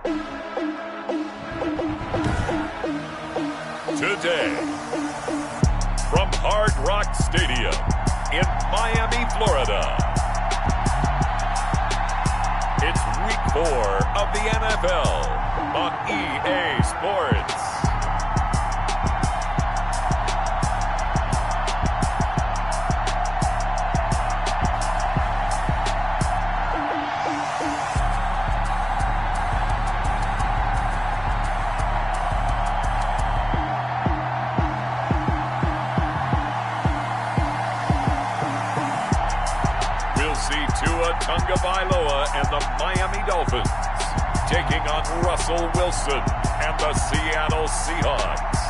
Today, from Hard Rock Stadium in Miami, Florida, it's Week 4 of the NFL on EA Sports. Tagovailoa and the Miami Dolphins taking on Russell Wilson and the Seattle Seahawks.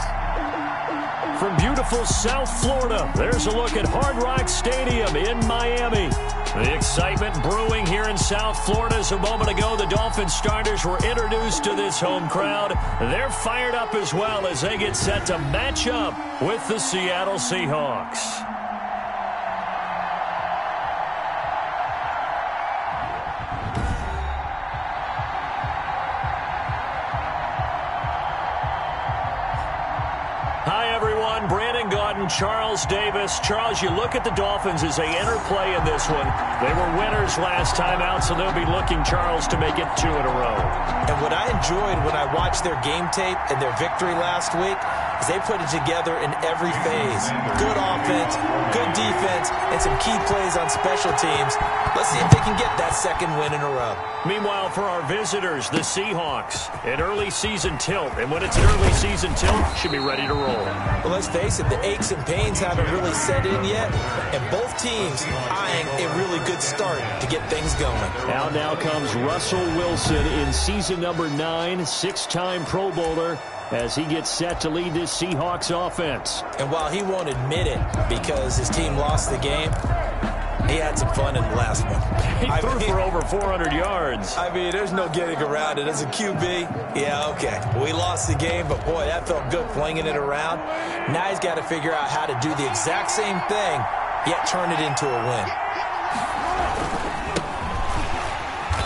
From beautiful South Florida, there's a look at Hard Rock Stadium in Miami. The excitement brewing here in South Florida as a moment ago the Dolphins starters were introduced to this home crowd. They're fired up as well as they get set to match up with the Seattle Seahawks. Charles Davis. Charles, you look at the Dolphins as they enter play in this one. They were winners last time out, so they'll be looking, Charles, to make it 2 in a row. And what I enjoyed when I watched their game tape and their victory last week is they put it together in every phase. Good offense, good defense, and some key plays on special teams. Let's see if they can get that second win in a row. Meanwhile, for our visitors, the Seahawks, an early season tilt. And when it's an early season tilt, should be ready to roll. Well, let's face it, the aches and pains haven't really set in yet, and both teams eyeing a really good start to get things going. Now comes Russell Wilson in season number 9, 6-time Pro Bowler, as he gets set to lead this Seahawks offense. And while he won't admit it because his team lost the game, he had some fun in the last one. He threw for over 400 yards. I mean, there's no getting around it. As a QB, yeah, okay. We lost the game, but boy, that felt good flinging it around. Now he's got to figure out how to do the exact same thing, yet turn it into a win.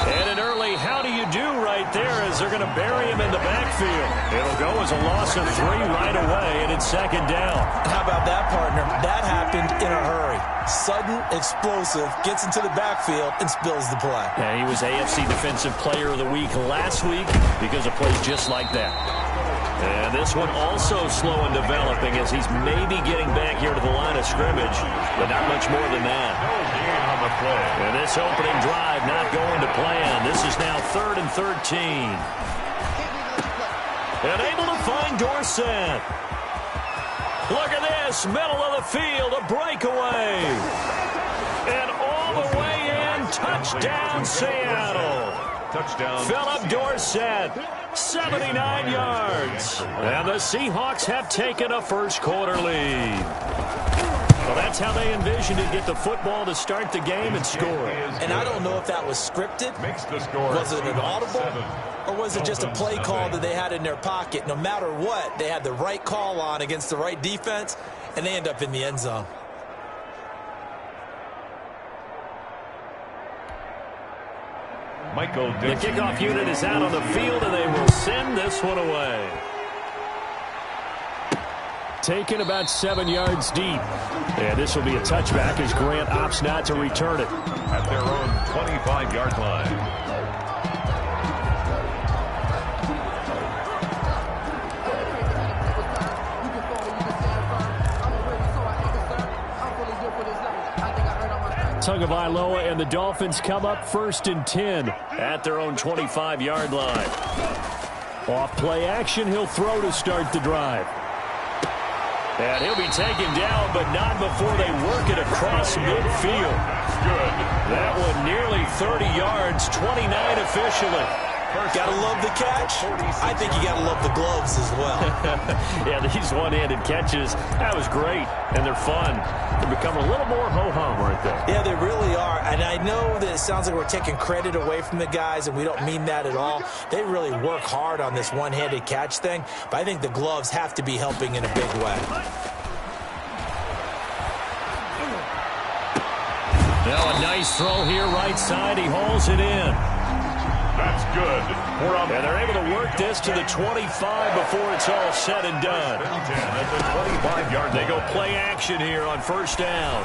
And an early how do you do right there as they're going to bury him in the backfield. It'll go as a loss of 3 right away, and it's second down. How about that, partner? That happened in a hurry. Sudden, explosive, gets into the backfield and spills the play. Yeah, he was AFC Defensive Player of the Week last week because of plays just like that. And this one also slow in developing as he's maybe getting back here to the line of scrimmage, but not much more than that. On the play. And this opening drive not going to plan. This is now 3rd and 13. And able to find Dorsett. Look at this, middle of the field, a breakaway. And all the way in, touchdown Seattle. Touchdown. Philip Dorsett, 79 yards. And the Seahawks have taken a first quarter lead. Well, that's how they envisioned it, get the football to start the game and score. And I don't know if that was scripted. Was it an audible? Or was it just a play call that they had in their pocket? No matter what, they had the right call on against the right defense, and they end up in the end zone. The kickoff unit is out on the field, and they will send this one away. Taken about 7 yards deep. And this will be a touchback as Grant opts not to return it. At their own 25-yard line. Tagovailoa and the Dolphins come up 1st and 10 at their own 25-yard line. Off play action, he'll throw to start the drive. And he'll be taken down, but not before they work it across midfield. Good. That one nearly 30 yards, 29 officially. Gotta love the catch. I think you gotta love the gloves as well. Yeah, these one-handed catches, that was great, and they're fun. They're becoming a little more ho-hum right there. Yeah, they really are, and I know that it sounds like we're taking credit away from the guys, and we don't mean that at all. They really work hard on this one-handed catch thing, but I think the gloves have to be helping in a big way. Now a nice throw here right side. He hauls it in. That's good. And they're able to work this to the 25 before it's all said and done. At the 25-yard They go play action here on first down.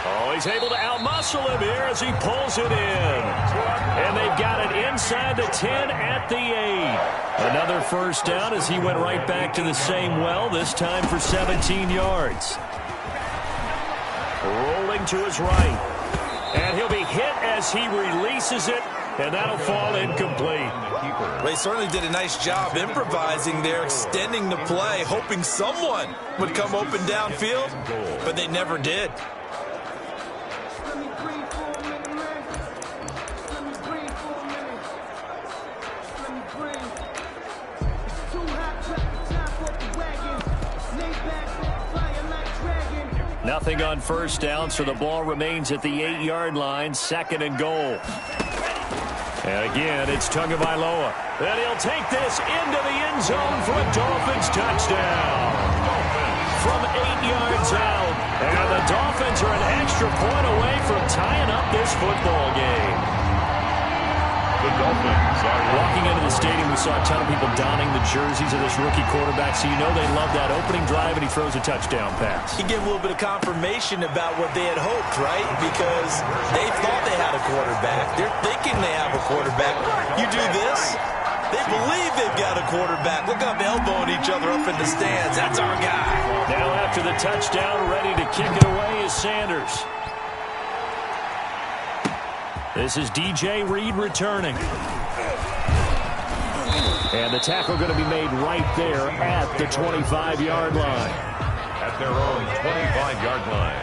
Oh, he's able to outmuscle him here as he pulls it in. And they've got it inside the 10 at the 8. Another first down as he went right back to the same well, this time for 17 yards. Rolling to his right. And he'll be hit as he releases it, and that'll fall incomplete. Well, he certainly did a nice job improvising there, extending the play, hoping someone would come open downfield, but they never did. Nothing on first down, so the ball remains at the 8-yard line, second and goal. And again, it's Tagovailoa. And he'll take this into the end zone for a Dolphins touchdown. From 8 yards out. And the Dolphins are an extra point away from tying up this football game. The Dolphins are walking into the stadium. We saw a ton of people donning the jerseys of this rookie quarterback, so you know they love that opening drive, and he throws a touchdown pass. He gave a little bit of confirmation about what they had hoped, right? Because they thought they had a quarterback. They're thinking they have a quarterback. You do this, they believe they've got a quarterback. Look up, elbowing each other up in the stands. That's our guy. Now after the touchdown, ready to kick it away is Sanders. This is DJ Reed returning. And the tackle going to be made right there at the 25-yard line. At their own 25-yard line.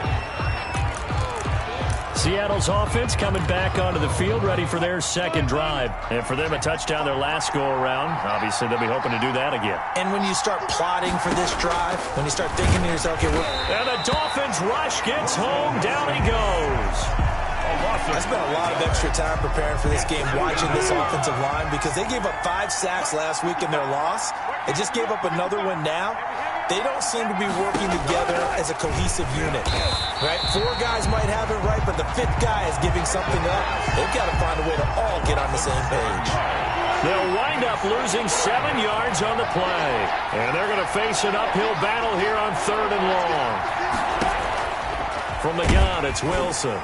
Seattle's offense coming back onto the field, ready for their second drive. And for them, a touchdown their last go-around. Obviously, they'll be hoping to do that again. And when you start plotting for this drive, when you start thinking to yourself, okay, and the Dolphins rush gets home. Down he goes. I spent a lot of extra time preparing for this game, watching this offensive line, because they gave up 5 sacks last week in their loss. They just gave up another one now. They don't seem to be working together as a cohesive unit, right? 4 guys might have it right, but the 5th guy is giving something up. They've got to find a way to all get on the same page. They'll wind up losing 7 yards on the play. And they're going to face an uphill battle here on 3rd and long. From the gun, it's Wilson.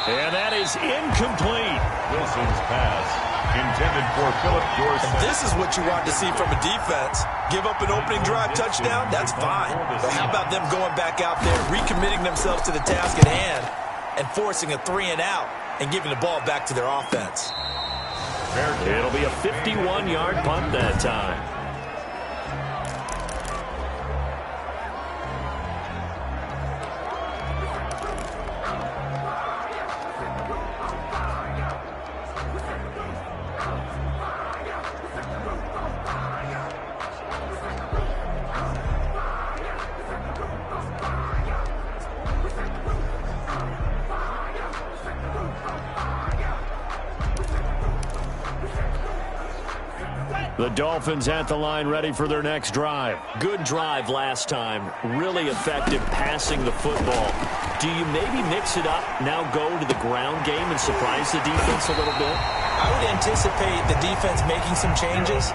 And that is incomplete. Wilson's pass intended for Philip Dorsett. And this is what you want to see from a defense. Give up an opening drive touchdown, that's fine. But how about them going back out there, recommitting themselves to the task at hand, and forcing a 3-and-out and giving the ball back to their offense? It'll be a 51-yard punt that time. The Dolphins at the line, ready for their next drive. Good drive last time. Really effective passing the football. Do you maybe mix it up, now go to the ground game and surprise the defense a little bit? I would anticipate the defense making some changes,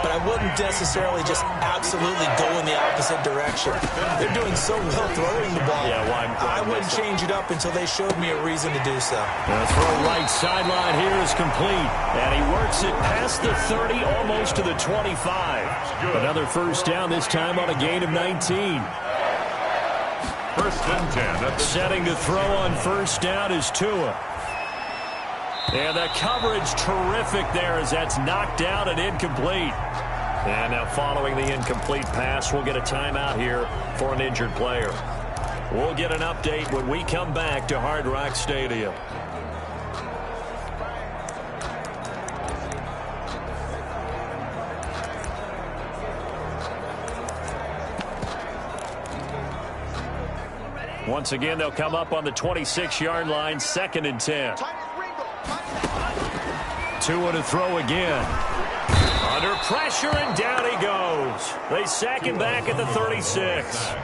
but I wouldn't necessarily just absolutely go in the opposite direction. They're doing so well throwing the ball. Yeah, I wouldn't change it up until they showed me a reason to do so. The throw right sideline here is complete, and he works it past the 30, almost to the 25. Another first down, this time on a gain of 19. 1st and 10. Setting to throw on first down is Tua. And the coverage terrific there as that's knocked down and incomplete. And now following the incomplete pass, we'll get a timeout here for an injured player. We'll get an update when we come back to Hard Rock Stadium. Once again, they'll come up on the 26-yard line, 2nd and 10. Tua to throw again. Under pressure, and down he goes. They sack him back at the 36.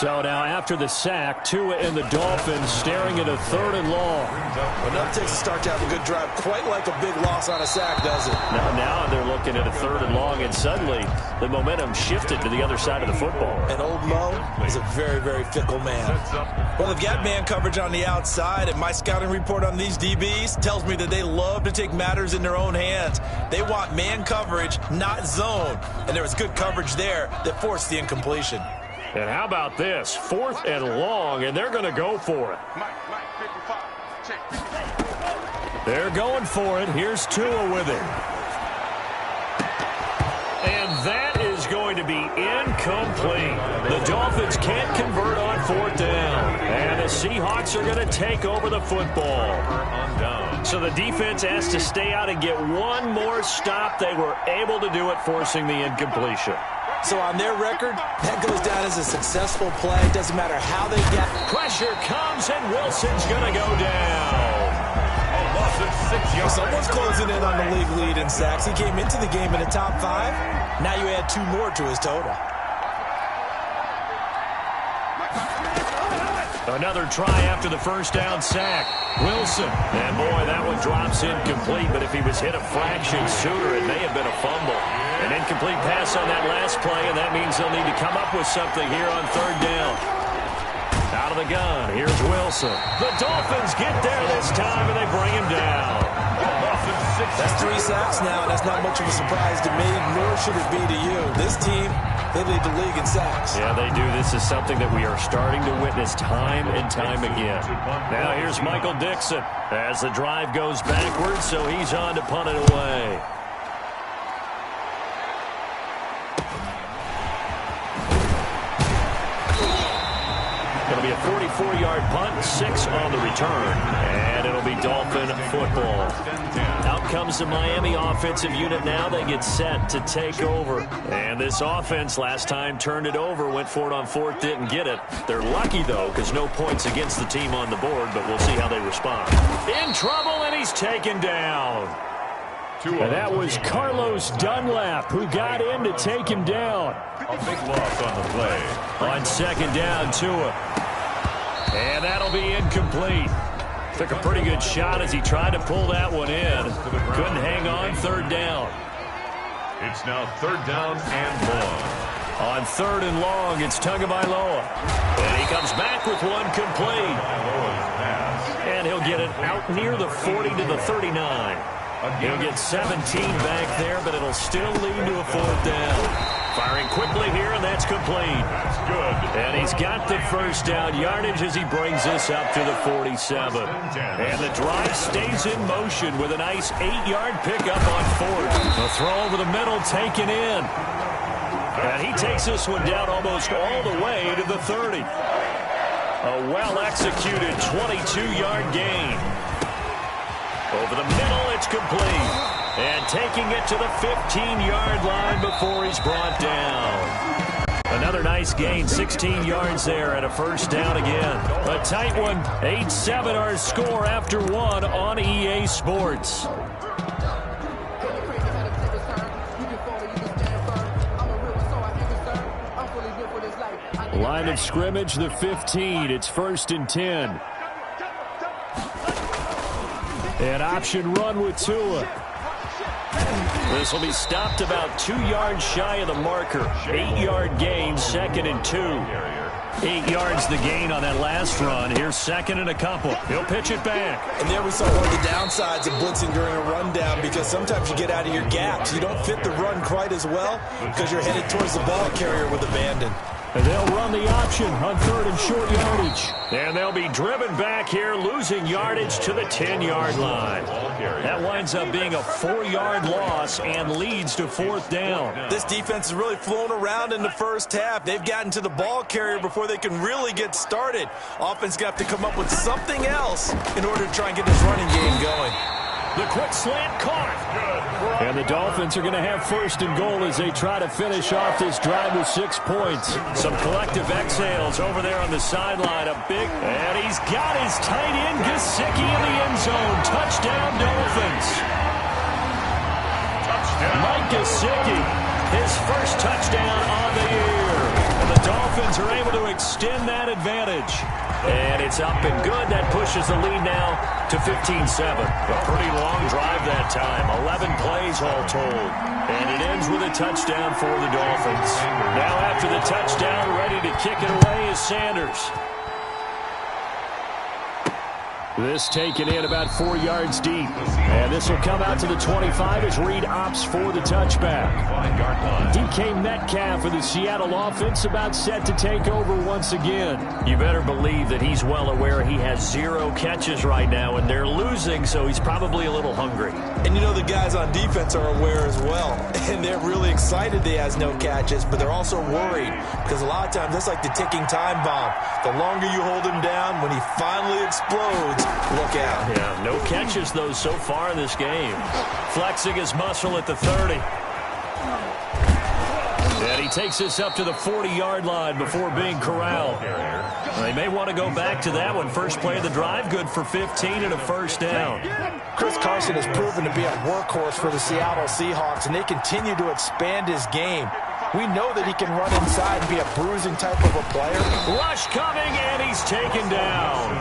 So now after the sack, Tua and the Dolphins staring at a 3rd and long. Enough takes a start to have a good drive, quite like a big loss on a sack, does it? Now they're looking at a 3rd and long, and suddenly the momentum shifted to the other side of the football. And old Mo is a very, very fickle man. Well, they've got man coverage on the outside, and my scouting report on these DBs tells me that they love to take matters in their own hands. They want man coverage, not zone. And there was good coverage there that forced the incompletion. And how about this? 4th and long, and they're going to go for it. They're going for it. Here's Tua with it. And that is going to be incomplete. The Dolphins can't convert on 4th down. And the Seahawks are going to take over the football. So the defense has to stay out and get one more stop. They were able to do it, forcing the incompletion. So on their record, that goes down as a successful play. Doesn't matter how they get. Pressure comes, and Wilson's going to go down. Someone's closing in on the league lead in sacks. He came into the game in the top 5. Now you add 2 more to his total. Another try after the 1st down sack. Wilson. And boy, that one drops incomplete, but if he was hit a fraction sooner, it may have been a fumble. An incomplete pass on that last play, and that means they'll need to come up with something here on 3rd down. Out of the gun, here's Wilson. The Dolphins get there this time, and they bring him down. That's 3 sacks now, and that's not much of a surprise to me, nor should it be to you. This team, they lead the league in sacks. Yeah, they do. This is something that we are starting to witness time and time again. Now here's Michael Dixon as the drive goes backwards, so he's on to punt it away. It'll be a 44-yard punt, 6 on the return, and it'll be Dolphin football. Out comes the Miami offensive unit now. They get set to take over. And this offense last time turned it over, went for it on 4th, didn't get it. They're lucky, though, because no points against the team on the board, but we'll see how they respond. In trouble, and he's taken down. And that was Carlos Dunlap who got in to take him down. A big loss on the play. On 2nd down, Tua. And that'll be incomplete. Took a pretty good shot as he tried to pull that one in. Couldn't hang on 3rd down. It's now 3rd down and long. On 3rd and long, it's Tagovailoa. And he comes back with one complete. And he'll get it out near the 40 to the 39. He'll get 17 back there, but it'll still lead to a 4th down. Firing quickly here, and that's complete. That's good. And he's got the 1st down yardage as he brings this up to the 47. And the drive stays in motion with a nice 8-yard pickup on 4th. A throw over the middle taken in. And he takes this one down almost all the way to the 30. A well-executed 22-yard gain. Over the middle, it's complete. And taking it to the 15-yard line before he's brought down. Another nice gain, 16 yards there and a 1st down again. A tight one, 8-7 our score after 1 on EA Sports. Line of scrimmage, the 15. It's 1st and 10. An option run with Tua. This will be stopped about 2 yards shy of the marker. 8-yard gain, 2nd and 2. 8 yards the gain on that last run. Here's 2nd and a couple. He'll pitch it back. And there we saw one of the downsides of blitzing during a rundown, because sometimes you get out of your gaps. You don't fit the run quite as well because you're headed towards the ball carrier with abandon. And they'll run the option on 3rd and short yardage. And they'll be driven back here, losing yardage to the 10-yard line. That winds up being a 4-yard loss and leads to 4th down. This defense has really flown around in the 1st half. They've gotten to the ball carrier before they can really get started. Offense got to come up with something else in order to try and get this running game going. The quick slant caught. And the Dolphins are going to have 1st and goal as they try to finish off this drive with 6 points. Some collective exhales over there on the sideline. And he's got his tight end, Gesicki, in the end zone. Touchdown, Dolphins. Mike Gesicki, his 1st touchdown on the year. And the Dolphins are able to extend that advantage. And it's up and good. That pushes the lead now to 15-7. A pretty long drive that time. 11 plays all told. And it ends with a touchdown for the Dolphins. Now after the touchdown, ready to kick it away is Sanders. This taken in about 4 yards deep. And this will come out to the 25 as Reed opts for the touchback. DK Metcalf for the Seattle offense about set to take over once again. You better believe that he's well aware he has 0 catches right now, and they're losing, so he's probably a little hungry. And you know the guys on defense are aware as well. And they're really excited he has no catches, but they're also worried because a lot of times it's like the ticking time bomb. The longer you hold him down, when he finally explodes, look out. Yeah, no catches, though, so far in this game. Flexing his muscle at the 30. And he takes this up to the 40-yard line before being corralled. They may want to go back to that one. First play of the drive, good for 15 and a first down. Chris Carson has proven to be a workhorse for the Seattle Seahawks, and they continue to expand his game. We know that he can run inside and be a bruising type of a player. Rush coming, and he's taken down.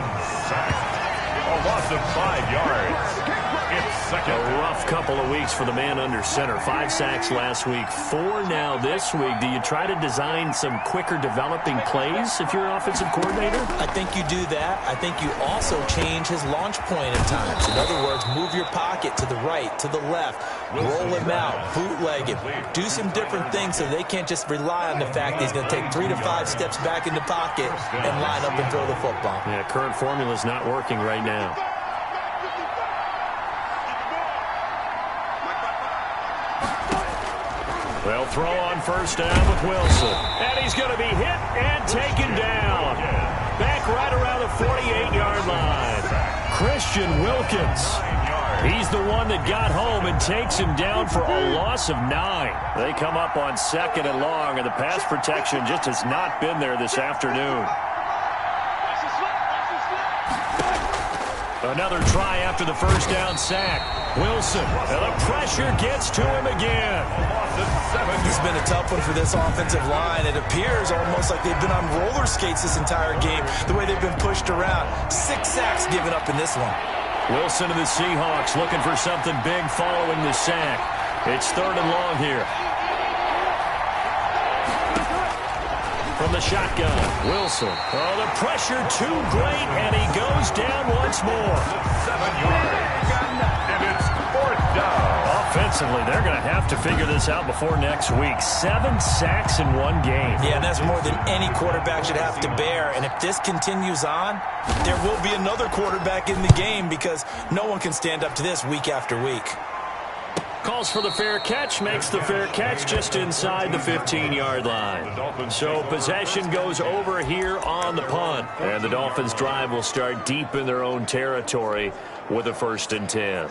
A loss of 5 yards. It's second. A rough couple of weeks for the man under center. 5 sacks last week, 4 now this week. Do you try to design some quicker developing plays if you're an offensive coordinator? I think you do that. I think you also change his launch point at times. In other words, move your pocket to the right, to the left, roll him out, bootleg him. Do some different things so they can't just rely on the fact that he's going to take 3 to 5 steps back in the pocket and line up and throw the football. Yeah, current formula is not working right now. They'll throw on first down with Wilson. And he's going to be hit and taken down. Back right around the 48-yard line. Christian Wilkins. He's the one that got home and takes him down for a loss of 9. They come up on second and long, and the pass protection just has not been there this afternoon. Another try after the first down sack. Wilson, and the pressure gets to him again. It's been a tough one for this offensive line. It appears almost like they've been on roller skates this entire game, the way they've been pushed around. 6 sacks given up in this one. Wilson and the Seahawks looking for something big following the sack. It's 3rd and long here. From the shotgun, Wilson. Oh, the pressure too great, and he goes down once more. 7 yards. And it's 4th down. Offensively, they're going to have to figure this out before next week. 7 sacks in one game. Yeah, and that's more than any quarterback should have to bear. And if this continues on, there will be another quarterback in the game because no one can stand up to this week after week. Calls for the fair catch, makes the fair catch just inside the 15-yard line. So possession goes over here on the punt. And the Dolphins' drive will start deep in their own territory with a 1st and 10.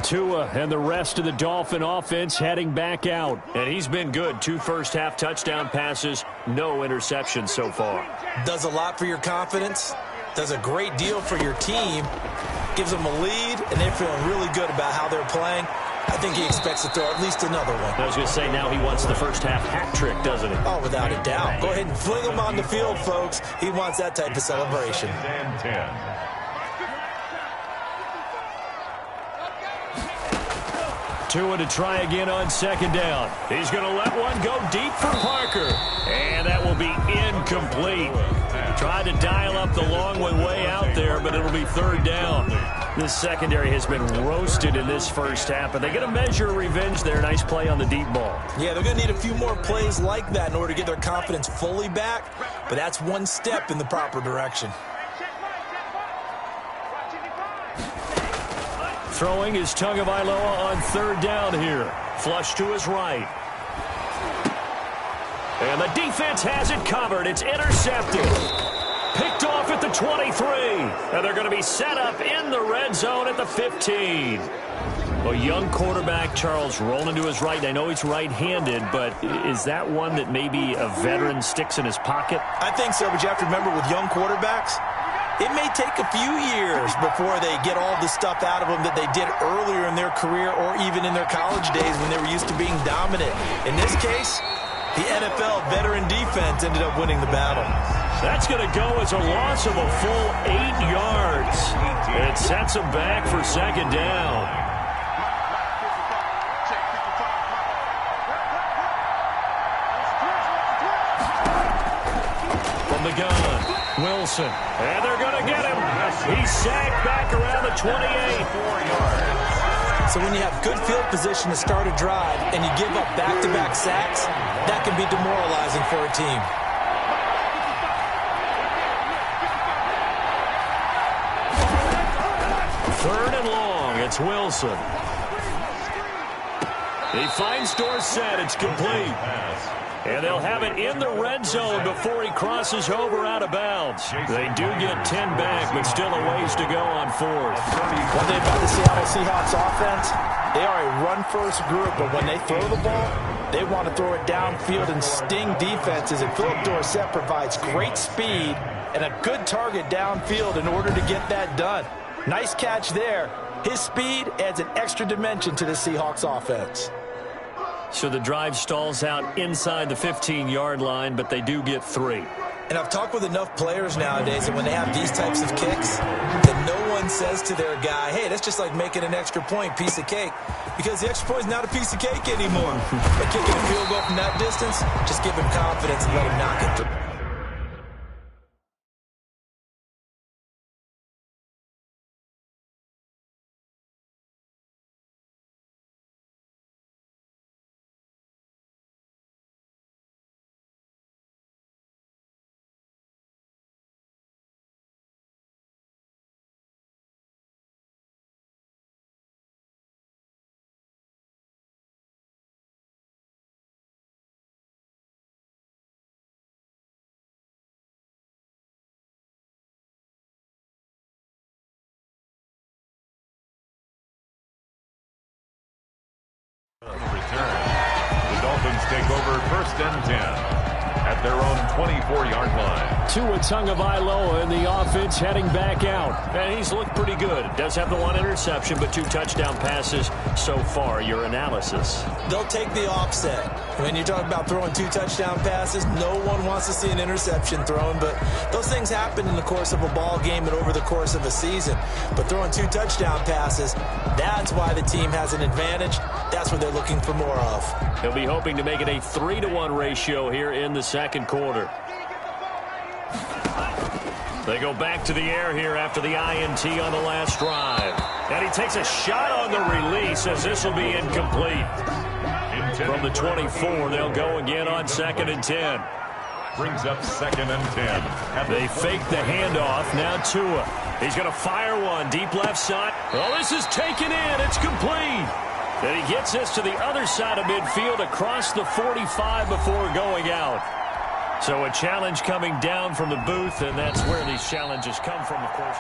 Tua and the rest of the Dolphin offense heading back out. And he's been good. 2 first-half touchdown passes, no interceptions so far. Does a lot for your confidence, does a great deal for your team, gives them a lead, and they're feeling really good about how they're playing. I think he expects to throw at least another one. I was going to say, now he wants the first-half hat trick, doesn't he? Oh, without a doubt. Go ahead and fling him on the field, folks. He wants that type of celebration. And 10. Tua to try again on 2nd down. He's going to let one go deep for Parker. And that will be incomplete. Tried to dial up the long one way out there, but it'll be 3rd down. This secondary has been roasted in this first half, but they get a measure of revenge there. Nice play on the deep ball. Yeah, they're going to need a few more plays like that in order to get their confidence fully back, but that's one step in the proper direction. Throwing is Tagovailoa on 3rd down here. Flush to his right. And the defense has it covered. It's intercepted. Picked off at the 23. And they're going to be set up in the red zone at the 15. A young quarterback, Charles, rolling to his right. I know he's right-handed, but is that one that maybe a veteran sticks in his pocket? I think so, but you have to remember with young quarterbacks, it may take a few years before they get all the stuff out of them that they did earlier in their career or even in their college days when they were used to being dominant. In this case, The NFL veteran defense ended up winning the battle. That's going to go as a loss of a full 8 yards. It sets them back for second down. From the gun, Wilson. And they're going to get him. He's sacked back around the 28. 4 yards. So when you have good field position to start a drive and you give up back-to-back sacks, that can be demoralizing for a team. Third and long, it's Wilson. He finds Dorsett, it's complete. And they'll have it in the red zone before he crosses over out of bounds. They do get 10 back, but still a ways to go on fourth. One thing about the Seattle Seahawks offense, they are a run-first group, but when they throw the ball, they want to throw it downfield and sting defenses. And Philip Dorsett provides great speed and a good target downfield in order to get that done. Nice catch there. His speed adds an extra dimension to the Seahawks offense. So the drive stalls out inside the 15-yard line, but they do get 3. And I've talked with enough players nowadays that when they have these types of kicks, that no one says to their guy, hey, that's just like making an extra point, piece of cake. Because the extra point is not a piece of cake anymore. But kicking a field goal from that distance, just give him confidence and let him knock it through. Return. The Dolphins take over 1st and 10 at their own 24-yard line. Tua Tagovailoa in the offense heading back out. And he's looked pretty good. Does have the 1 interception, but 2 touchdown passes so far. Your analysis? They'll take the offset. When you're talking about throwing 2 touchdown passes, no one wants to see an interception thrown, but those things happen in the course of a ball game and over the course of a season. But throwing 2 touchdown passes, that's why the team has an advantage. That's what they're looking for more of. He'll be hoping to make it a 3-to-1 ratio here in the second quarter. They go back to the air here after the INT on the last drive. And he takes a shot on the release as this will be incomplete. From the 24, they'll go again on 2nd and 10. Brings up 2nd and 10. They fake the handoff. Now Tua. He's going to fire one deep left side. Oh, this is taken in. It's complete. And he gets this to the other side of midfield across the 45 before going out. So a challenge coming down from the booth, and that's where these challenges come from, of course.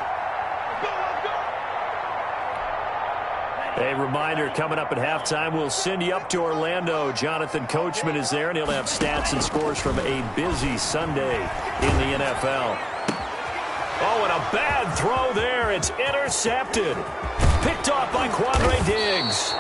A reminder, coming up at halftime, we'll send you up to Orlando. Jonathan Coachman is there, and he'll have stats and scores from a busy Sunday in the NFL. Oh, and a bad throw there. It's intercepted. Picked off by Quandre Diggs.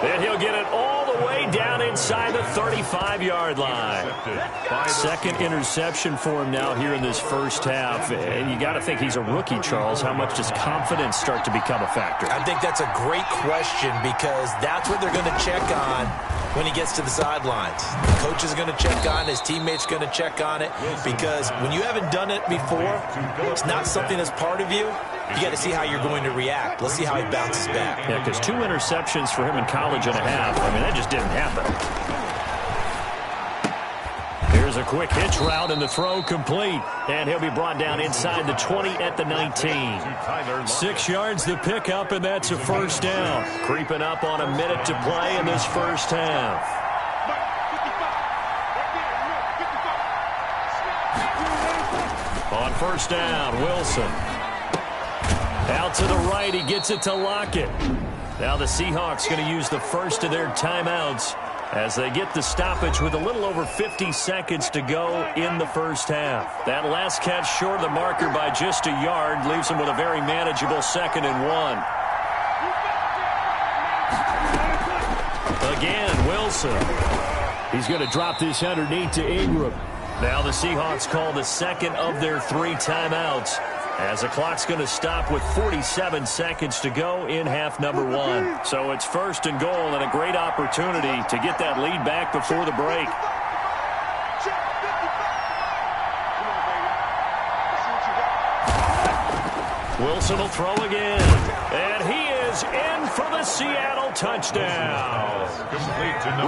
And he'll get it all the way down inside the 35-yard line. 2nd interception for him now here in this first half. And you got to think he's a rookie, Charles. How much does confidence start to become a factor? I think that's a great question because that's what they're going to check on when he gets to the sidelines. The coach is going to check on it. His teammates going to check on it because when you haven't done it before, it's not something that's part of you. You got to see how you're going to react. Let's see how he bounces back. Yeah, because 2 interceptions for him in college and a half. I mean, that just didn't happen. Here's a quick hitch route and the throw complete. And he'll be brought down inside the 20 at the 19. 6 yards the pickup, and that's a first down. Creeping up on a minute to play in this first half. On first down, Wilson. Out to the right, he gets it to Lockett. Now the Seahawks going to use the first of their timeouts as they get the stoppage with a little over 50 seconds to go in the first half. That last catch short of the marker by just a yard leaves them with a very manageable 2nd and 1. Again, Wilson. He's going to drop this underneath to Ingram. Now the Seahawks call the second of their 3 timeouts, as the clock's going to stop with 47 seconds to go in half number 1. So it's first and goal and a great opportunity to get that lead back before the break. Wilson will throw again, and he is in for the Seattle touchdown.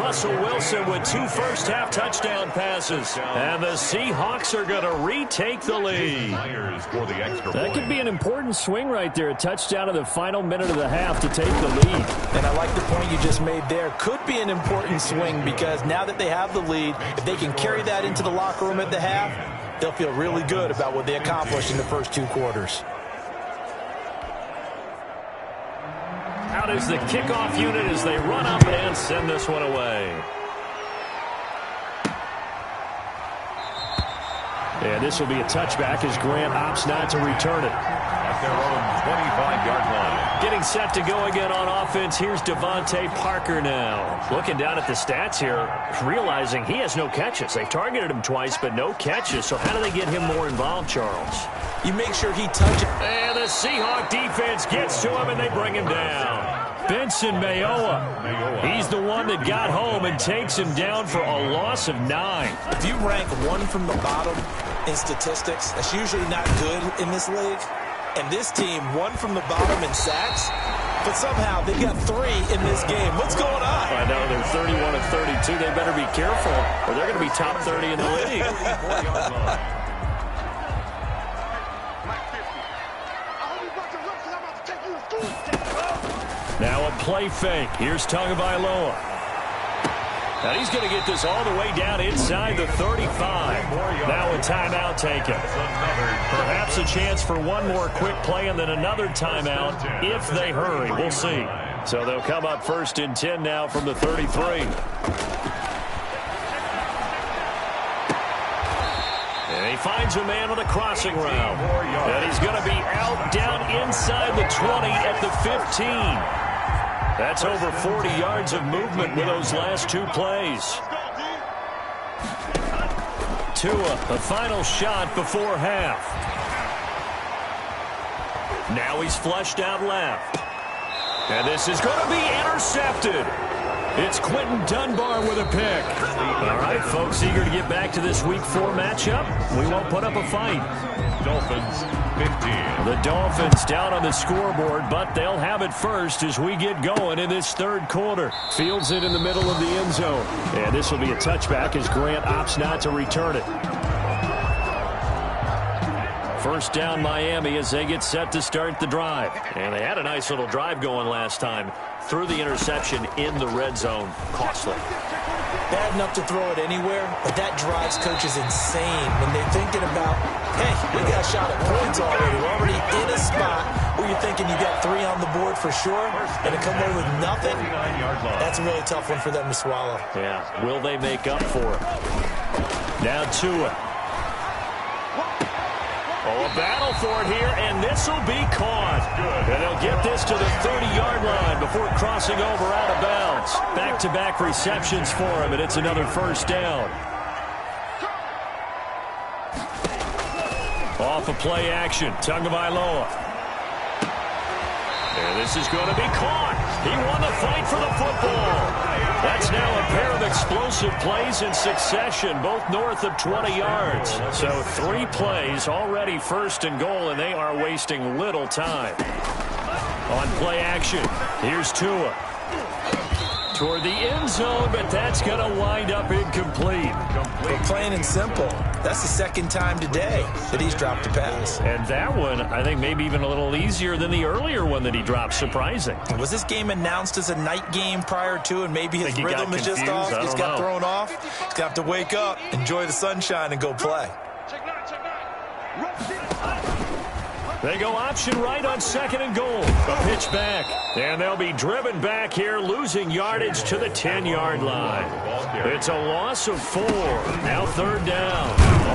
Russell Wilson with 2 first-half touchdown passes, and the Seahawks are going to retake the lead. That could be an important swing right there, a touchdown in the final minute of the half to take the lead. And I like the point you just made there. Could be an important swing because now that they have the lead, if they can carry that into the locker room at the half, they'll feel really good about what they accomplished in the first 2 quarters. Out is the kickoff unit as they run up and send this one away. And this will be a touchback as Grant opts not to return it. At their own 25-yard line. Getting set to go again on offense. Here's Devontae Parker now. Looking down at the stats here, realizing he has no catches. They've targeted him twice, but no catches. So how do they get him more involved, Charles? You make sure he touches. And the Seahawk defense gets to him, and they bring him down. Benson Mayowa. He's the one that got home and takes him down for a loss of 9. If you rank 1 from the bottom in statistics, that's usually not good in this league. And this team, 1 from the bottom in sacks, but somehow they've got 3 in this game. What's going on? I know, they're 31 of 32. They better be careful, or they're going to be top 30 in the league. Now a play fake. Here's Tagovailoa. And he's going to get this all the way down inside the 35. Now a timeout taken. Perhaps a chance for one more quick play and then another timeout if they hurry. We'll see. So they'll come up first and 10 now from the 33. And he finds a man with a crossing route. And he's going to be out down inside the 20 at the 15. That's over 40 yards of movement with those last 2 plays. Tua, the final shot before half. Now he's flushed out left. And this is going to be intercepted. It's Quentin Dunbar with a pick. All right, folks, eager to get back to this Week 4 matchup. We won't put up a fight. Dolphins 15. The Dolphins down on the scoreboard, but they'll have it first as we get going in this 3rd quarter. Fields it in the middle of the end zone. And this will be a touchback as Grant opts not to return it. First down Miami as they get set to start the drive. And they had a nice little drive going last time. Threw the interception in the red zone. Costly. Bad enough to throw it anywhere, but that drives coaches insane when they're thinking about, hey, we got a shot at points already. We're already in a spot where you're thinking you got 3 on the board for sure, and to come away with nothing, that's a really tough one for them to swallow. Yeah, will they make up for it? Now Tua. Oh, a battle for it here, and this will be caught. And they'll get this to the 30-yard line before crossing over out of bounds. Back-to-back receptions for him, and it's another first down. Off of play action, Tagovailoa. And this is going to be caught. He won the fight for the football. That's now a pair of explosive plays in succession, both north of 20 yards. So 3 plays already first and goal, and they are wasting little time. On play action, here's Tua. Toward the end zone, but that's going to wind up incomplete. But plain and simple, that's the 2nd time today that he's dropped a pass. And that one, I think, maybe even a little easier than the earlier one that he dropped. Surprising. Was this game announced as a night game prior to, and maybe his rhythm is just off? He's got thrown off. He's got to wake up, enjoy the sunshine, and go play. They go option right on 2nd and goal. A pitch back. And they'll be driven back here, losing yardage to the 10-yard line. It's a loss of 4. Now 3rd down.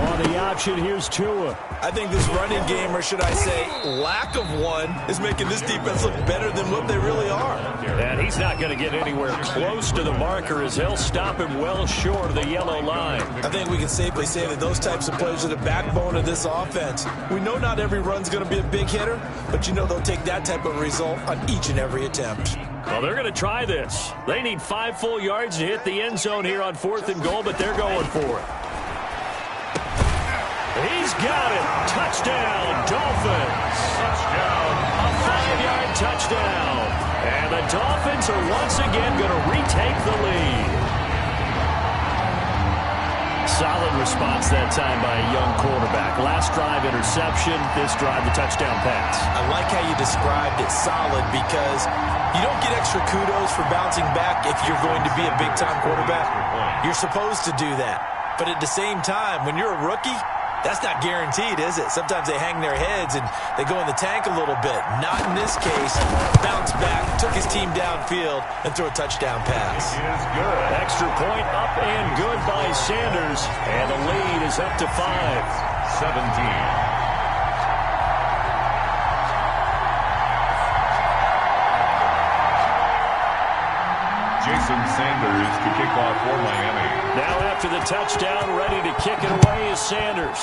On the option, here's Tua. I think this running game, or should I say lack of one, is making this defense look better than what they really are. And He's not going to get anywhere close to the marker as he'll stop him well short of the yellow line. I think we can safely say that those types of plays are the backbone of this offense. We know not every run's going to be a big hitter, but you know they'll take that type of result on each and every attempt. Well, they're going to try this. They need 5 full yards to hit the end zone here on 4th and goal, but they're going for it. He's got it. Touchdown, Dolphins. Touchdown. A 5-yard touchdown. And the Dolphins are once again going to retake the lead. Solid response that time by a young quarterback. Last drive, interception. This drive, the touchdown pass. I like how you described it, solid, because you don't get extra kudos for bouncing back if you're going to be a big-time quarterback. You're supposed to do that. But at the same time, when you're a rookie, that's not guaranteed, is it? Sometimes they hang their heads and they go in the tank a little bit. Not in this case. Bounce back, took his team downfield, and threw a touchdown pass. Is good. Extra point up and good by Sanders. And the lead is up to 5. 17. Jason Sanders to kick off for Miami. Now after the touchdown, ready to kick it away is Sanders.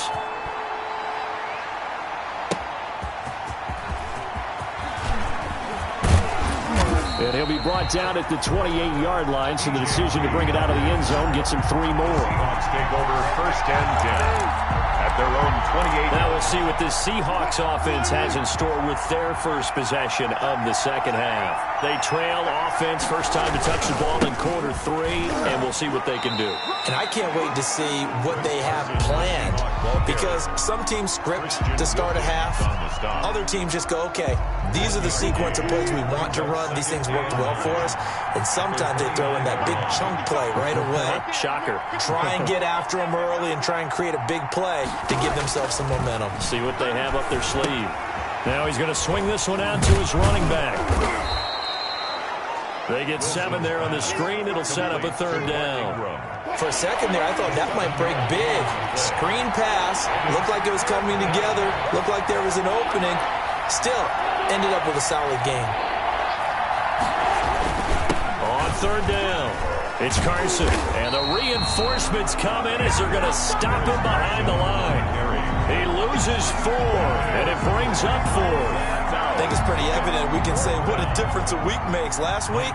And he'll be brought down at the 28-yard line, so the decision to bring it out of the end zone gets him 3 more. Seahawks take over 1st and 10. At their own 28. Now we'll see what this Seahawks offense has in store with their first possession of the second half. They trail offense, first time to touch the ball in quarter 3, and we'll see what they can do. And I can't wait to see what they have planned, because some teams script to start a half. Other teams just go, okay, these are the sequence of plays we want to run. These things worked well for us. And sometimes they throw in that big chunk play right away. Shocker. Try and get after them early and try and create a big play to give themselves some momentum. See what they have up their sleeve. Now he's going to swing this one out to his running back. They get 7 there on the screen. It'll set up a 3rd down. For a second there, I thought that might break big. Screen pass. Looked like it was coming together. Looked like there was an opening. Still, ended up with a solid game. On 3rd down, it's Carson. And the reinforcements come in as they're going to stop him behind the line. He loses 4, and it brings up 4. I think it's pretty evident. We can say what a difference a week makes. Last week,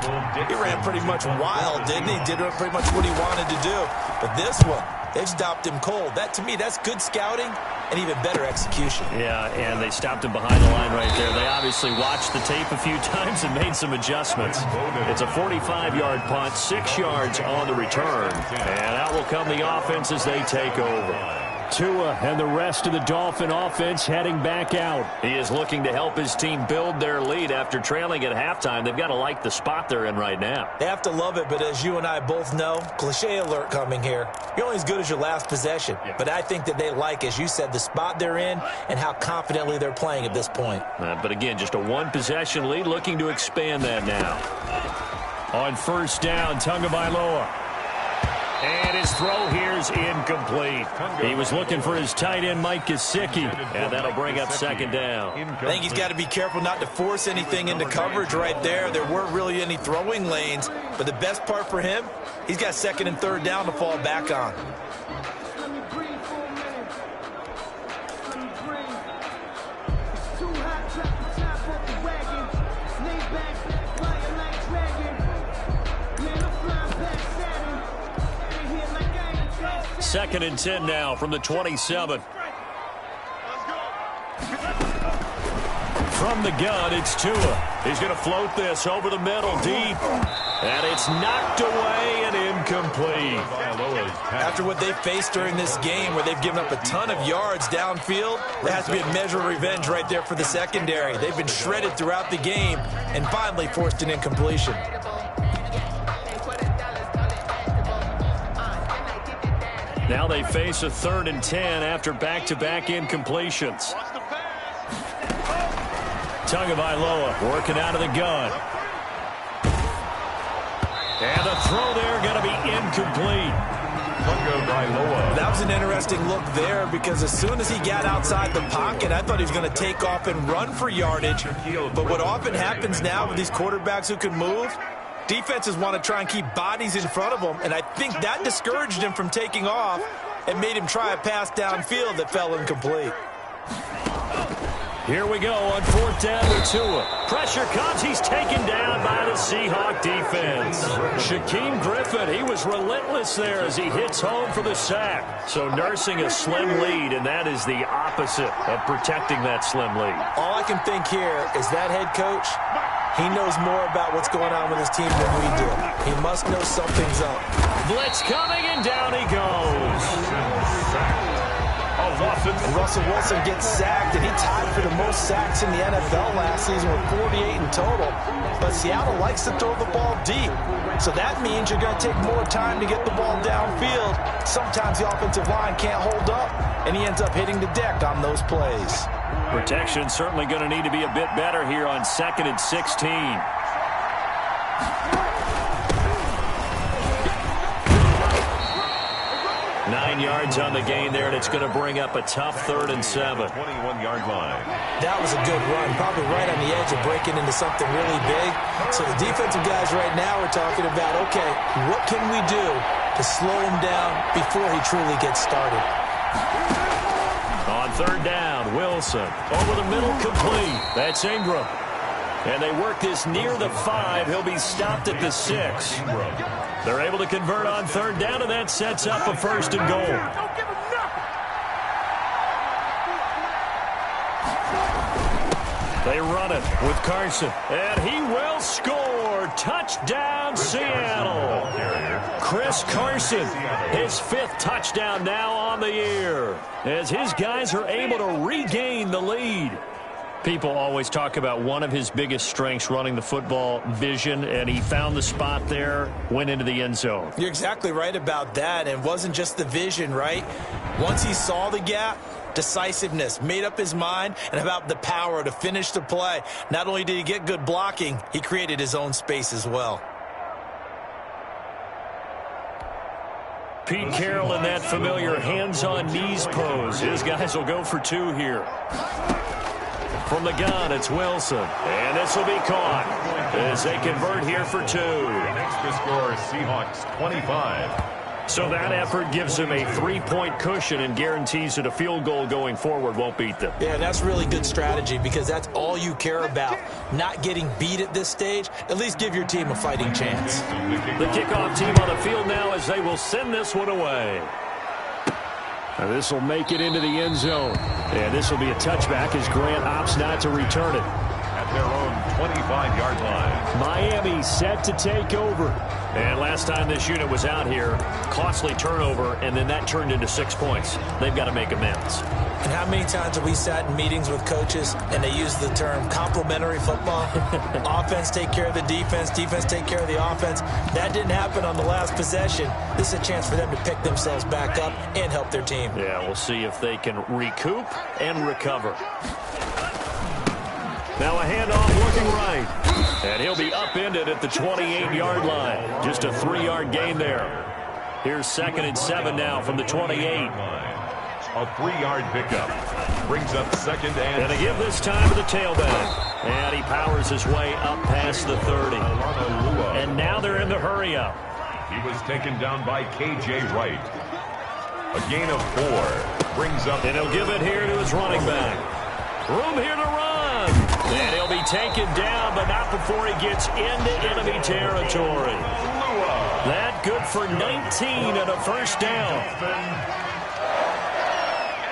he ran pretty much wild, didn't he? Did pretty much what he wanted to do. But this one, they've stopped him cold. That, to me, that's good scouting and even better execution. Yeah, and they stopped him behind the line right there. They obviously watched the tape a few times and made some adjustments. It's a 45-yard punt, 6 yards on the return. And out will come the offense as they take over. Tua and the rest of the Dolphin offense heading back out. He is looking to help his team build their lead after trailing at halftime. They've got to like the spot they're in right now. They have to love it, but as you and I both know, cliche alert coming here. You're only as good as your last possession. But I think that they like, as you said, the spot they're in and how confidently they're playing at this point. But again, just a 1-possession lead, looking to expand that now. On 1st down, Tagovailoa. And his throw here is incomplete. He was looking for his tight end, Mike Gesicki, and that'll bring up 2nd down. I think he's got to be careful not to force anything into coverage right there. There weren't really any throwing lanes, but the best part for him, he's got 2nd and 3rd down to fall back on. Second and 10 now from the 27. From the gun, it's Tua. He's going to float this over the middle deep. And it's knocked away and incomplete. After what they faced during this game where they've given up a ton of yards downfield, there has to be a measure of revenge right there for the secondary. They've been shredded throughout the game and finally forced an incompletion. Now they face a 3rd and 10 after back-to-back incompletions. Tagovailoa working out of the gun. And the throw there going to be incomplete. That was an interesting look there because as soon as he got outside the pocket, I thought he was going to take off and run for yardage. But what often happens now with these quarterbacks who can move, Defenses want to try and keep bodies in front of them, and I think that discouraged him from taking off and made him try a pass downfield that fell incomplete. Here we go on 4th down with Tua. Pressure comes. He's taken down by the Seahawk defense. Shaquem Griffin, he was relentless there as he hits home for the sack. So nursing a slim lead, and that is the opposite of protecting that slim lead. All I can think here is that head coach, he knows more about what's going on with his team than we do. He must know something's up. Blitz coming, and down he goes. Russell Wilson gets sacked, and he tied for the most sacks in the NFL last season with 48 in total. But Seattle likes to throw the ball deep. So that means you're going to take more time to get the ball downfield. Sometimes the offensive line can't hold up, and he ends up hitting the deck on those plays. Protection certainly going to need to be a bit better here on 2nd and 16. 9 yards on the gain there, and it's going to bring up a tough 3rd and 7. 21-yard line. That was a good run, probably right on the edge of breaking into something really big. So the defensive guys right now are talking about, okay, what can we do to slow him down before he truly gets started? On 3rd down, Wilson over the middle, complete. That's Ingram. And they work this near the 5. He'll be stopped at the 6. They're able to convert on 3rd down, and that sets up a 1st and goal. They run it with Carson, and he will score. Touchdown, Seattle. Chris Carson, his 5th touchdown now on the year, as his guys are able to regain the lead. People always talk about one of his biggest strengths running the football, vision, and he found the spot there, went into the end zone. You're exactly right about that. It wasn't just the vision, right? Once he saw the gap, decisiveness, made up his mind, and about the power to finish the play. Not only did he get good blocking, he created his own space as well. Pete Carroll in that familiar hands-on-knees pose. His guys will go for 2 here. From the gun, it's Wilson. And this will be caught as they convert here for 2. Extra score, Seahawks 25. So that effort gives them a 3-point cushion and guarantees that a field goal going forward won't beat them. Yeah, that's really good strategy because that's all you care about. Not getting beat at this stage. At least give your team a fighting chance. The kickoff team on the field now as they will send this one away. Now this will make it into the end zone. And this will be a touchback as Grant opts not to return it. At their own 25-yard line. Miami set to take over. And last time this unit was out here, costly turnover, and then that turned into 6 points. They've got to make amends. And how many times have we sat in meetings with coaches and they use the term complementary football? Offense take care of the defense, defense take care of the offense. That didn't happen on the last possession. This is a chance for them to pick themselves back up and help their team. Yeah, we'll see if they can recoup and recover. Now a handoff looking right. And he'll be upended at the 28-yard line. Just a 3-yard gain there. Here's 2nd and 7 now from the 28. A 3-yard pickup. Brings up 2nd and... And a give this time to the tailback. And he powers his way up past the 30. And now they're in the hurry-up. He was taken down by K.J. Wright. A gain of 4. Brings up... And he'll give it here to his running back. Room here to run. And he'll be taken down, but not before he gets into enemy territory. That good for 19 and a 1st down.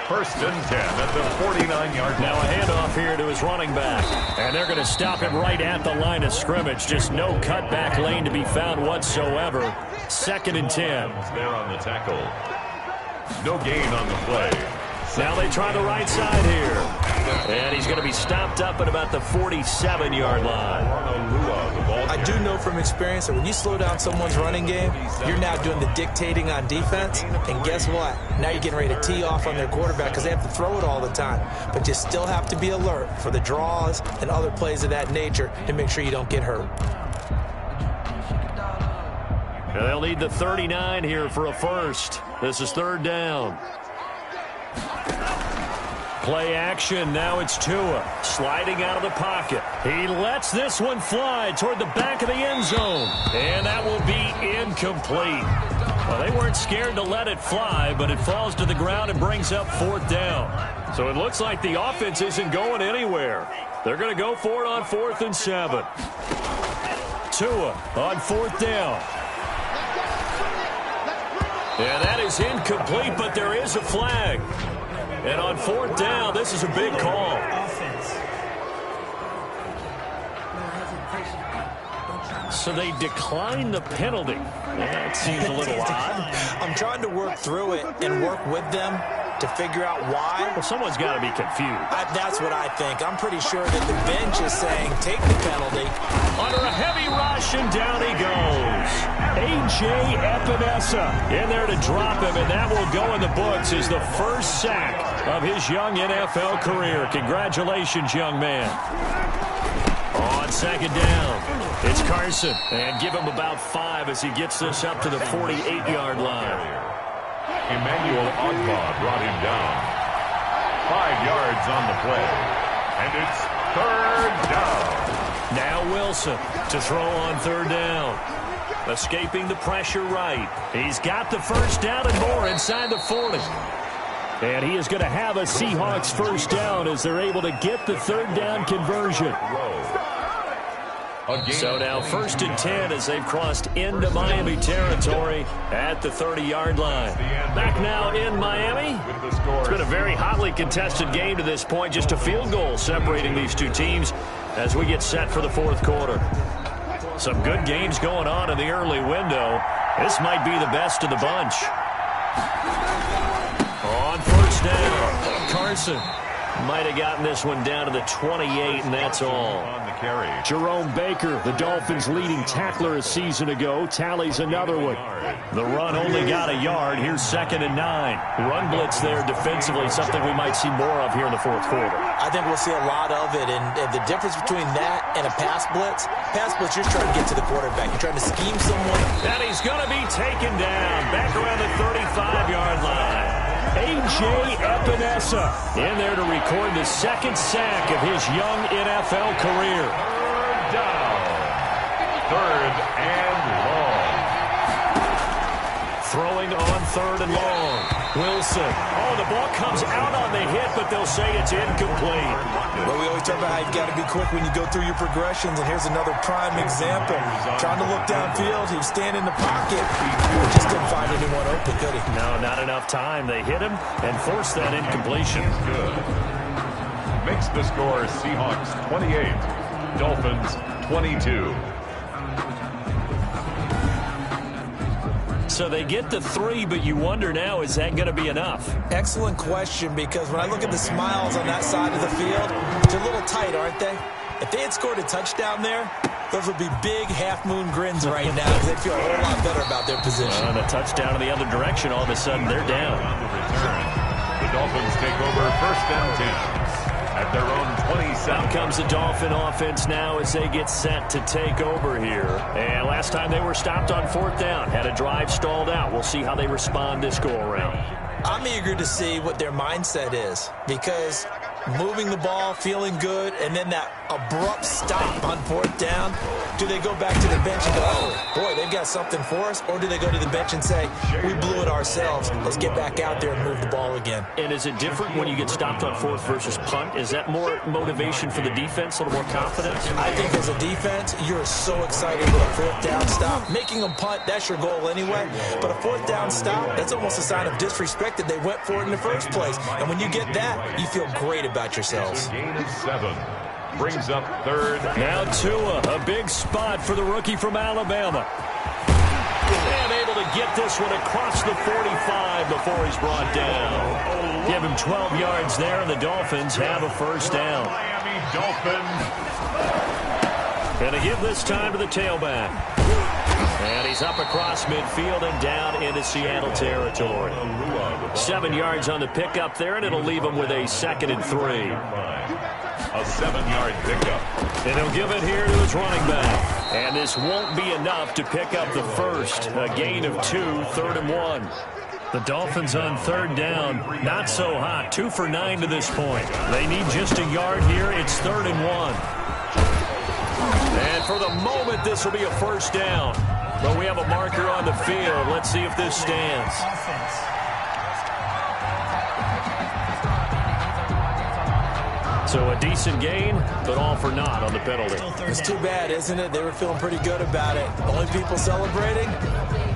1st and 10 at the 49-yard line. Now a handoff here to his running back. And they're going to stop him right at the line of scrimmage. Just no cutback lane to be found whatsoever. 2nd and 10. There on the tackle. No gain on the play. Now they try the right side here. And he's going to be stopped up at about the 47-yard line. I do know from experience that when you slow down someone's running game, you're now doing the dictating on defense. And guess what? Now you're getting ready to tee off on their quarterback because they have to throw it all the time. But you still have to be alert for the draws and other plays of that nature to make sure you don't get hurt. They'll need the 39 here for a 1st. This is 3rd down. play action. Now it's Tua sliding out of the pocket. He lets this one fly toward the back of the end zone. And that will be incomplete. Well, they weren't scared to let it fly, but it falls to the ground and brings up 4th down. So it looks like the offense isn't going anywhere. They're going to go for it on 4th and 7. Tua on 4th down. And that is incomplete, but there is a flag. And on 4th down, this is a big call. So they decline the penalty. That seems a little odd. I'm trying to work through it and work with them to figure out why. Well, someone's got to be confused. That's what I think. I'm pretty sure that the bench is saying, take the penalty. Under a heavy rush, and down he goes. A.J. Epinesa in there to drop him, and that will go in the books as the first sack of his young NFL career. Congratulations, young man. On 2nd down, it's Carson, and give him about 5 as he gets this up to the 48-yard line. Emmanuel Ogba brought him down. 5 yards on the play. And it's 3rd down. Now Wilson to throw on 3rd down. Escaping the pressure right. He's got the first down and more inside the 40. And he is going to have a Seahawks first down as they're able to get the 3rd down conversion. So now 1st and 10 as they've crossed into Miami territory at the 30-yard line. Back now in Miami. It's been a very hotly contested game to this point. Just a field goal separating these two teams as we get set for the 4th quarter. Some good games going on in the early window. This might be the best of the bunch. On 1st down, Carson might have gotten this one down to the 28, and that's all. Jerome Baker, the Dolphins' leading tackler a season ago, tallies another one. The run only got a yard. Here's 2nd and 9. Run blitz there defensively, something we might see more of here in the 4th quarter. I think we'll see a lot of it, and the difference between that and a pass blitz, you're trying to get to the quarterback. You're trying to scheme someone. And he's going to be taken down back around the 35-yard line. A.J. Epinesa in there to record the 2nd sack of his young NFL career. 3rd down. 3rd and long. Throwing on 3rd and long. Wilson. Oh, the ball comes out on the hit, but they'll say it's incomplete. Well, we always talk about how you've got to be quick when you go through your progressions, and here's another prime example. Trying to look downfield, he was standing in the pocket. Just didn't find anyone open, could he? No, not enough time. They hit him and forced that incompletion. Good. Makes the score Seahawks 28, Dolphins 22. So they get the 3, but you wonder now, is that going to be enough? Excellent question, because when I look at the smiles on that side of the field, they're a little tight, aren't they? If they had scored a touchdown there, those would be big half-moon grins right now because they'd feel a whole lot better about their position. And a touchdown in the other direction, all of a sudden they're down. On the return, the Dolphins take over 1st and 10. At their own 27. Out comes the Dolphin offense now as they get set to take over here. And last time they were stopped on 4th down, had a drive stalled out. We'll see how they respond this go-around. I'm eager to see what their mindset is, because moving the ball, feeling good, and then that abrupt stop on 4th down, do they go back to the bench and go, oh, boy, they've got something for us? Or do they go to the bench and say, we blew it ourselves, let's get back out there and move the ball again? And is it different when you get stopped on 4th versus punt? Is that more motivation for the defense, a little more confidence? I think as a defense, you're so excited with a 4th down stop. Making them punt, that's your goal anyway. But a 4th down stop, that's almost a sign of disrespect that they went for it in the first place. And when you get that, you feel great about yourselves. A gain of 7. Brings up 3rd. Now Tua, a big spot for the rookie from Alabama. And able to get this one across the 45 before he's brought down. Give him 12 yards there, and the Dolphins have a first down. Miami Dolphins. And to give this time to the tailback. And he's up across midfield and down into Seattle territory. 7 yards on the pickup there, and it'll leave him with a 2nd and 3. A 7-yard pickup. And he'll give it here to his running back. And this won't be enough to pick up the first. A gain of 2, 3rd and 1. The Dolphins on third down, not so hot. 2 for 9 to this point. They need just a yard here. It's 3rd and 1. And for the moment, this will be a first down. But we have a marker on the field. Let's see if this stands. So a decent gain, but all for naught on the penalty. It's too bad, isn't it? They were feeling pretty good about it. The only people celebrating,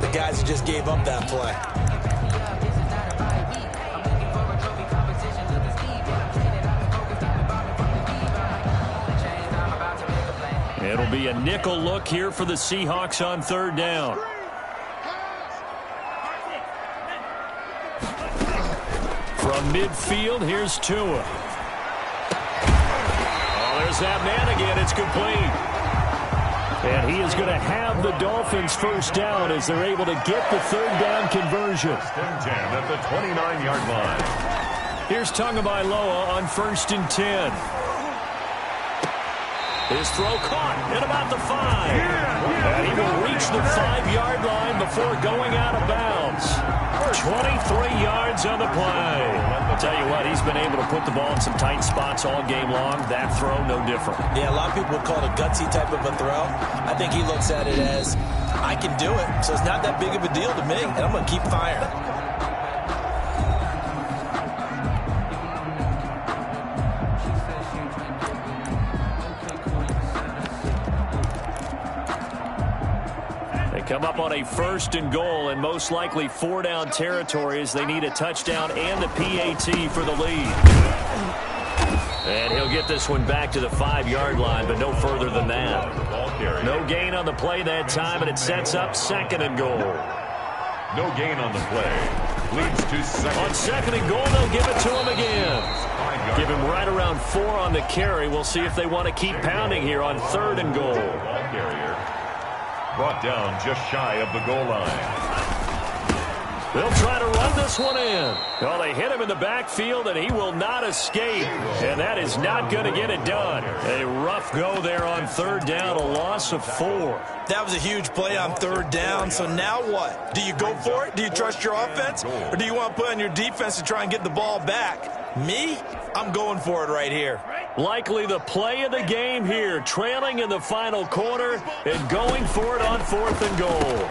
the guys who just gave up that play. It'll be a nickel look here for the Seahawks on third down. From midfield, here's Tua. There's that man again. It's complete. And he is going to have the Dolphins first down as they're able to get the third down conversion. 10 at the 29-yard line. Here's Tagovailoa on 1st and 10. His throw caught at about the 5. And he will reach the 5-yard line before going out of bounds. 23 yards on the play. I'll tell you what, he's been able to put the ball in some tight spots all game long. That throw, no different. Yeah, a lot of people would call it a gutsy type of a throw. I think he looks at it as, I can do it, so it's not that big of a deal to me, and I'm going to keep firing. Come up on a 1st and goal and most likely 4-down territory as they need a touchdown and the PAT for the lead. And he'll get this one back to the 5-yard line, but no further than that. No gain on the play that time, and it sets up 2nd and goal. No gain on the play. Leads to 2nd. On 2nd and goal, they'll give it to him again. Give him right around 4 on the carry. We'll see if they want to keep pounding here on 3rd and goal. Ball carrier. Brought down just shy of the goal line. They'll try to run this one in. Well, they hit him in the backfield, and he will not escape. And that is not going to get it done. A rough go there on 3rd down, a loss of 4. That was a huge play on 3rd down, so now what? Do you go for it? Do you trust your offense? Or do you want to put on your defense to try and get the ball back? Me? I'm going for it right here. Likely the play of the game here, trailing in the final quarter and going for it on 4th and goal.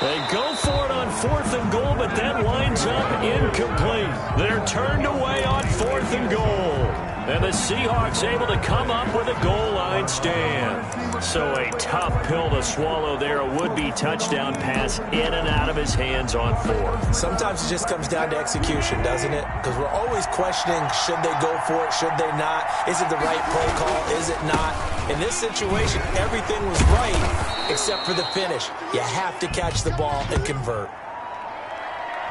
They go for it on 4th and goal, but that winds up incomplete. They're turned away on 4th and goal. And the Seahawks able to come up with a goal line stand. So a tough pill to swallow there. A would-be touchdown pass in and out of his hands on 4th. Sometimes it just comes down to execution, doesn't it? Because we're always questioning, should they go for it, should they not? Is it the right play call, is it not? In this situation, everything was right except for the finish. You have to catch the ball and convert.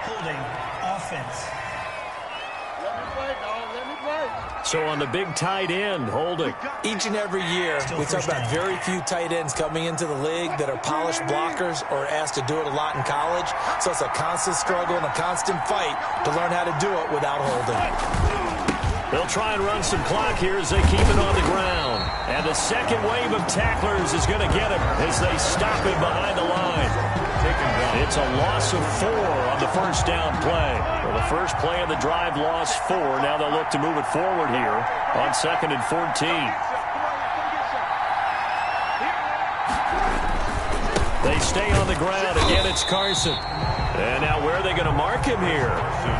Holding offense. So on the big tight end, holding. Each and every year, we talk about very few tight ends coming into the league that are polished blockers or asked to do it a lot in college. So it's a constant struggle and a constant fight to learn how to do it without holding. They'll try and run some clock here as they keep it on the ground. And the second wave of tacklers is going to get him as they stop him behind the line. It's a loss of 4 on the first down play. Well, the first play of the drive lost 4. Now they'll look to move it forward here on 2nd and 14. They stay on the ground. Again, it's Carson. And now where are they going to mark him here?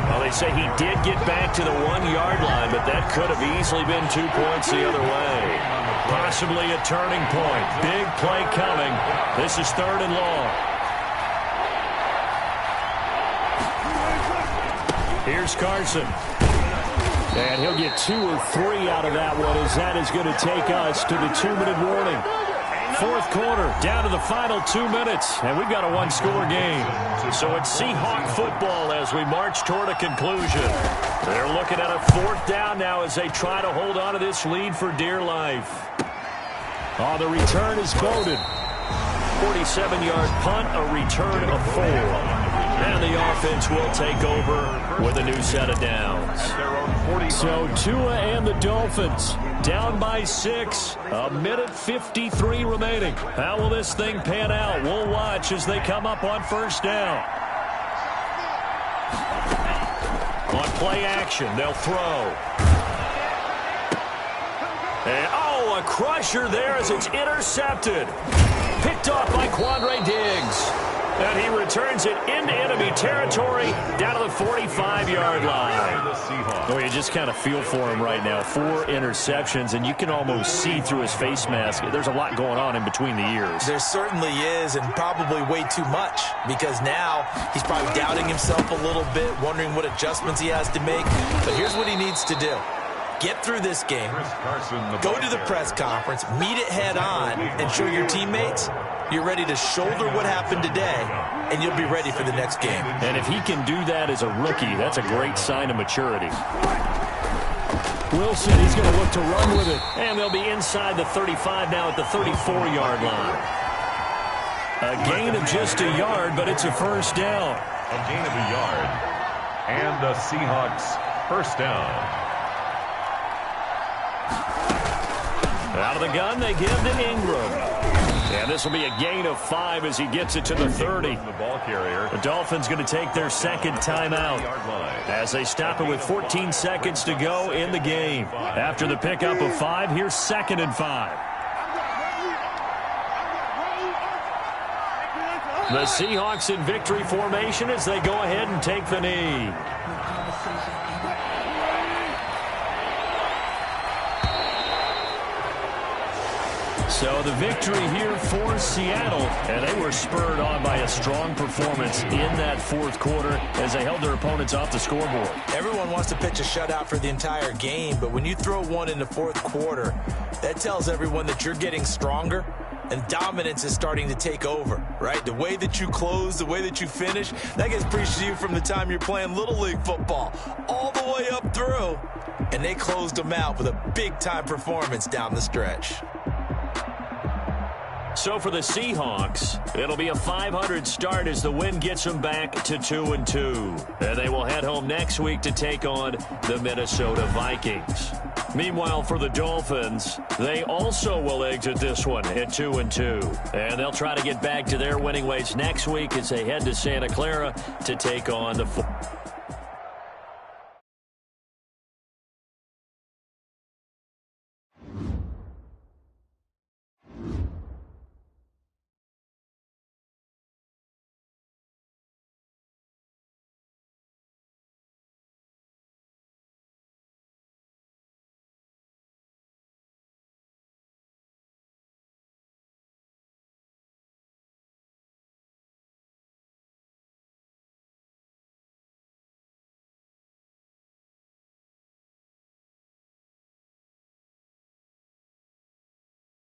Well, they say he did get back to the 1-yard line, but that could have easily been 2 points the other way. Possibly a turning point. Big play coming. This is 3rd and long. Here's Carson. And he'll get 2 or 3 out of that one as that is going to take us to the 2-minute warning. 4th quarter, down to the final 2 minutes, and we've got a 1-score game. So it's Seahawk football as we march toward a conclusion. They're looking at a 4th down now as they try to hold on to this lead for dear life. Oh, the return is voted. 47-yard punt, a return of 4. And the offense will take over with a new set of downs. So Tua and the Dolphins down by 6. 1:53 remaining. How will this thing pan out? We'll watch as they come up on 1st down. On play action, they'll throw. And, a crusher there as it's intercepted. Picked off by Quandre Diggs. And he returns it into enemy territory down to the 45-yard line. Oh, you just kind of feel for him right now. 4 interceptions, and you can almost see through his face mask. There's a lot going on in between the ears. There certainly is, and probably way too much, because now he's probably doubting himself a little bit, wondering what adjustments he has to make. But here's what he needs to do. Get through this game, go to the press conference, meet it head on, and show your teammates you're ready to shoulder what happened today, and you'll be ready for the next game. And if he can do that as a rookie, that's a great sign of maturity. Wilson, he's going to look to run with it. And they'll be inside the 35 now at the 34-yard line. A gain of just a yard, but it's a first down. A gain of a yard. And the Seahawks first down. Out of the gun, they give to Ingram. And this will be a gain of 5 as he gets it to the 30. The ball carrier. The Dolphins going to take their second timeout as they stop it with 14 seconds to go in the game. After the pickup of 5, here's 2nd and 5. The Seahawks in victory formation as they go ahead and take the knee. So the victory here for Seattle, and they were spurred on by a strong performance in that fourth quarter as they held their opponents off the scoreboard. Everyone wants to pitch a shutout for the entire game, but when you throw one in the fourth quarter, that tells everyone that you're getting stronger and dominance is starting to take over, right? The way that you close, the way that you finish, that gets preached to you from the time you're playing Little League football all the way up through, and they closed them out with a big-time performance down the stretch. So for the Seahawks, it'll be a 500 start as the win gets them back to 2-2. And they will head home next week to take on the Minnesota Vikings. Meanwhile, for the Dolphins, they also will exit this one at 2-2. And they'll try to get back to their winning ways next week as they head to Santa Clara to take on the